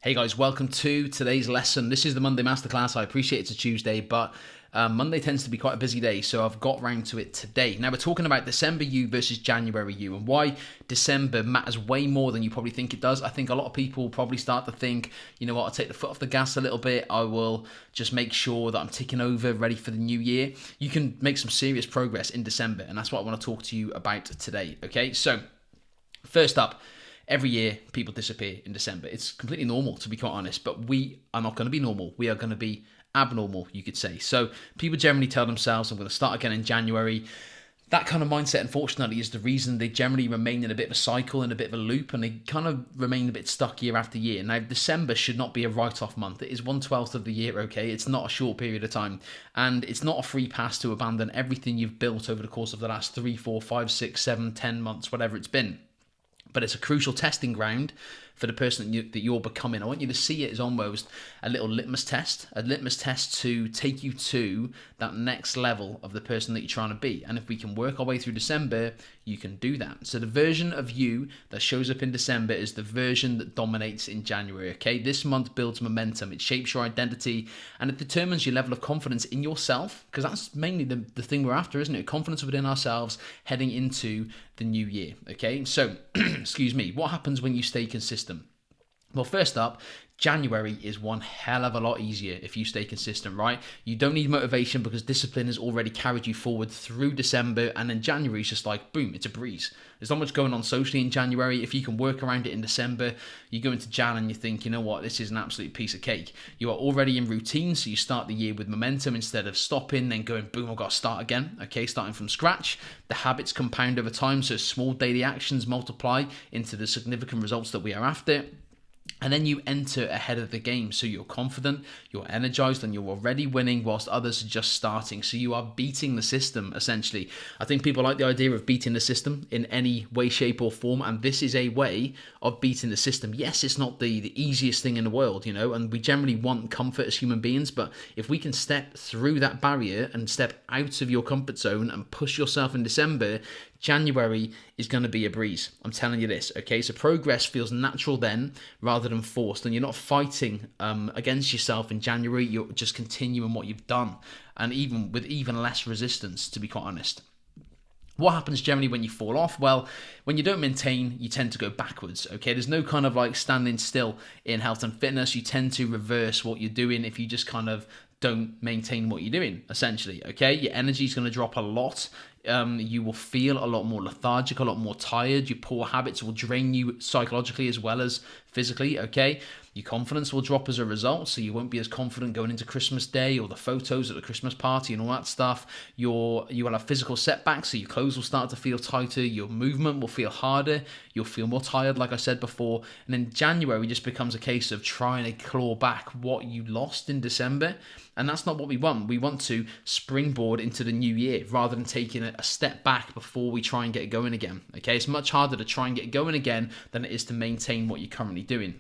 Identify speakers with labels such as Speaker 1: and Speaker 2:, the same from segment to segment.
Speaker 1: Hey guys, welcome to today's lesson. This is the Monday Masterclass. I appreciate it's a Tuesday, but Monday tends to be quite a busy day, so I've got round to it today. Now we're talking about December you versus January you, and why December matters way more than you probably think it does. I think a lot of people probably start to think, you know what, I'll take the foot off the gas a little bit. I will just make sure that I'm ticking over, ready for the new year. You can make some serious progress in December, and that's what I want to talk to you about today. Okay, so first up, every year people disappear in December. It's completely normal, to be quite honest, but we are not going to be normal. We are going to be abnormal, you could say. So people generally tell themselves, I'm going to start again in January. That kind of mindset, unfortunately, is the reason they generally remain in a bit of a cycle and a bit of a loop, and they kind of remain a bit stuck year after year. Now, December should not be a write-off month. It is 1/12 of the year, okay? It's not a short period of time, and it's not a free pass to abandon everything you've built over the course of the last 3, 4, 5, 6, 7, 10 months, whatever it's been. But it's a crucial testing ground for the person that you're becoming. I want you to see it as almost a little litmus test to take you to that next level of the person that you're trying to be. And if we can work our way through December, you can do that. So the version of you that shows up in December is the version that dominates in January, okay? This month builds momentum, it shapes your identity, and it determines your level of confidence in yourself, because that's mainly the thing we're after, isn't it? Confidence within ourselves heading into the new year, okay? So, excuse me, what happens when you stay consistent? Well, first up, January is one hell of a lot easier if you stay consistent, right? You don't need motivation because discipline has already carried you forward through December, and then January is just like, boom, it's a breeze. There's not much going on socially in January. If you can work around it in December, you go into Jan and you think, you know what, this is an absolute piece of cake. You are already in routine, so you start the year with momentum instead of stopping, then going, boom, I've got to start again, okay, starting from scratch. The habits compound over time, so small daily actions multiply into the significant results that we are after. And then you enter ahead of the game. So you're confident, you're energized, and you're already winning whilst others are just starting. So you are beating the system, essentially. I think people like the idea of beating the system in any way, shape, or form. And this is a way of beating the system. Yes, it's not the easiest thing in the world, you know, and we generally want comfort as human beings. But if we can step through that barrier and step out of your comfort zone and push yourself in December, January is going to be a breeze. I'm telling you this, okay? So progress feels natural then rather than forced, and you're not fighting against yourself in January. You're just continuing what you've done, and even with even less resistance, to be quite honest. What happens generally when you fall off? Well, when you don't maintain, you tend to go backwards, okay? There's no kind of like standing still in health and fitness. You tend to reverse what you're doing if you just kind of don't maintain what you're doing, essentially, okay? Your energy is going to drop a lot. You will feel a lot more lethargic, a lot more tired. Your poor habits will drain you psychologically as well as physically, okay? Your confidence will drop as a result, so you won't be as confident going into Christmas Day or the photos at the Christmas party and all that stuff. You will have physical setbacks, so your clothes will start to feel tighter, your movement will feel harder, you'll feel more tired, like I said before, and then January just becomes a case of trying to claw back what you lost in December, and that's not what we want. We want to springboard into the new year rather than taking a step back before we try and get going again, okay? It's much harder to try and get going again than it is to maintain what you're currently doing.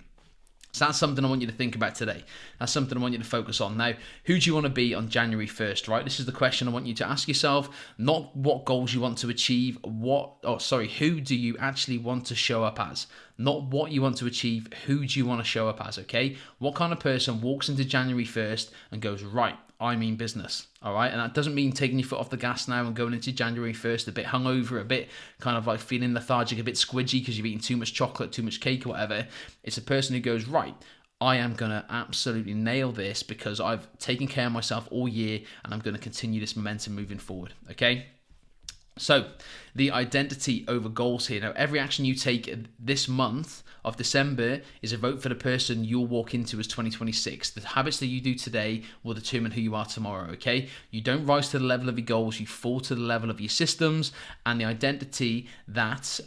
Speaker 1: So that's something I want you to think about today. That's something I want you to focus on. Now, who do you want to be on January 1st, right? This is the question I want you to ask yourself, not what goals you want to achieve, who do you actually want to show up as? Not what you want to achieve, who do you want to show up as, okay? What kind of person walks into January 1st and goes, right, I mean business, all right? And that doesn't mean taking your foot off the gas now and going into January 1st a bit hungover, a bit kind of like feeling lethargic, a bit squidgy because you've eaten too much chocolate, too much cake or whatever. It's a person who goes, right, I am going to absolutely nail this because I've taken care of myself all year and I'm going to continue this momentum moving forward, okay? So the identity over goals here. Now, every action you take this month of December is a vote for the person you'll walk into as 2026. The habits that you do today will determine who you are tomorrow, okay? You don't rise to the level of your goals, you fall to the level of your systems and the identity that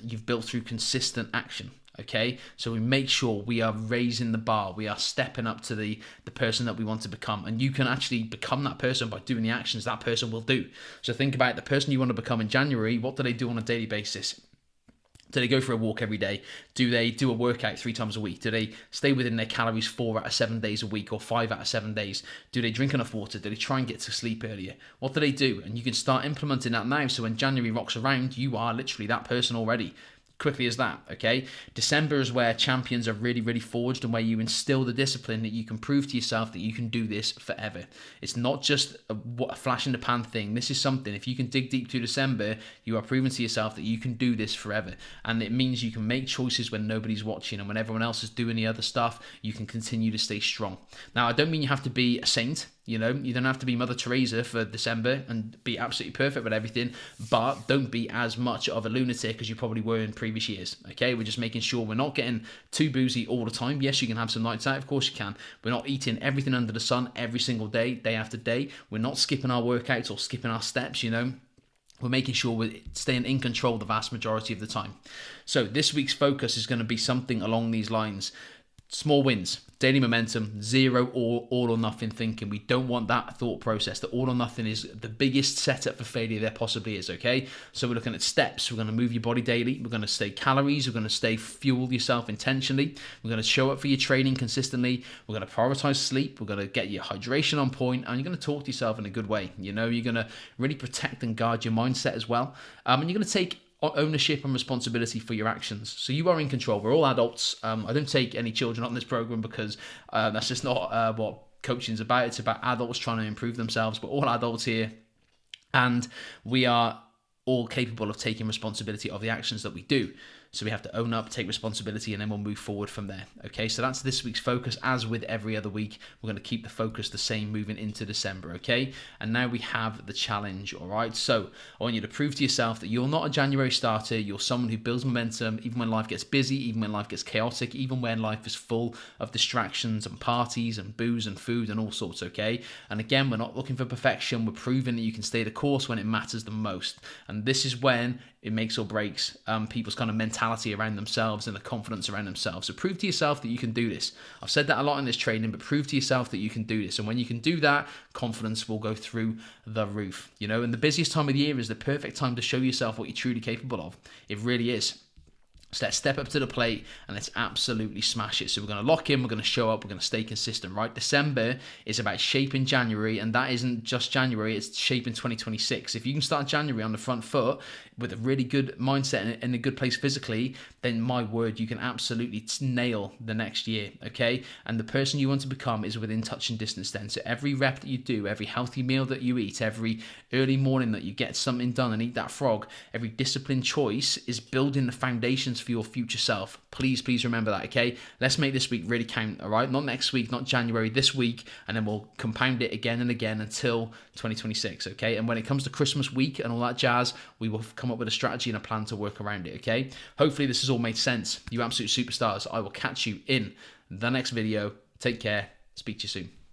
Speaker 1: you've built through consistent action. Okay, so we make sure we are raising the bar, we are stepping up to the person that we want to become, and you can actually become that person by doing the actions that person will do. So think about the person you want to become in January. What do they do on a daily basis? Do they go for a walk every day? Do they do a workout 3 times a week? Do they stay within their calories 4 out of 7 days a week or 5 out of 7 days? Do they drink enough water? Do they try and get to sleep earlier? What do they do? And you can start implementing that now, so when January rocks around, you are literally that person already. quickly as that, okay? December is where champions are really, really forged and where you instill the discipline that you can prove to yourself that you can do this forever. It's not just a flash in the pan thing. This is something, if you can dig deep to December, you are proving to yourself that you can do this forever. And it means you can make choices when nobody's watching, and when everyone else is doing the other stuff, you can continue to stay strong. Now, I don't mean you have to be a saint. You know, you don't have to be Mother Teresa for December and be absolutely perfect with everything, but don't be as much of a lunatic as you probably were in previous years, okay? We're just making sure we're not getting too boozy all the time. Yes, you can have some nights out, of course you can. We're not eating everything under the sun every single day, day after day. We're not skipping our workouts or skipping our steps, you know. We're making sure we're staying in control the vast majority of the time. So this week's focus is going to be something along these lines. Small wins, daily momentum, zero or all or nothing thinking. We don't want that thought process. The all or nothing is the biggest setup for failure there possibly is, okay? So we're looking at steps. We're going to move your body daily. We're going to stay calories. We're going to stay fuel yourself intentionally. We're going to show up for your training consistently. We're going to prioritize sleep. We're going to get your hydration on point, and you're going to talk to yourself in a good way. You know, you're going to really protect and guard your mindset as well. And you're going to take ownership and responsibility for your actions. So you are in control. We're all adults. I don't take any children on this program because that's just not what coaching is about. It's about adults trying to improve themselves. We're all adults here, and we are all capable of taking responsibility of the actions that we do. So we have to own up, take responsibility, and then we'll move forward from there. Okay, so that's this week's focus. As with every other week, we're going to keep the focus the same moving into December, okay? And now we have the challenge, all right? So I want you to prove to yourself that you're not a January starter. You're someone who builds momentum even when life gets busy, even when life gets chaotic, even when life is full of distractions and parties and booze and food and all sorts, okay? And again, we're not looking for perfection. We're proving that you can stay the course when it matters the most. And this is when it makes or breaks people's kind of mentality around themselves and the confidence around themselves. So prove to yourself that you can do this. I've said that a lot in this training, but prove to yourself that you can do this. And when you can do that, confidence will go through the roof. You know, and the busiest time of the year is the perfect time to show yourself what you're truly capable of. It really is. So let's step up to the plate and let's absolutely smash it. So we're going to lock in, we're going to show up, we're going to stay consistent, right? December is about shaping January, and that isn't just January, it's shaping 2026. If you can start January on the front foot with a really good mindset and in a good place physically, then my word, you can absolutely nail the next year, okay? And the person you want to become is within touching distance then. So every rep that you do, every healthy meal that you eat, every early morning that you get something done and eat that frog, every disciplined choice is building the foundations for your future self. Please remember that, okay? Let's make this week really count, all right? Not next week, not January, this week, and then we'll compound it again and again until 2026, okay? And when it comes to Christmas week and all that jazz, we will come up with a strategy and a plan to work around it, okay? Hopefully this has all made sense. You absolute superstars. I will catch you in the next video. Take care. Speak to you soon.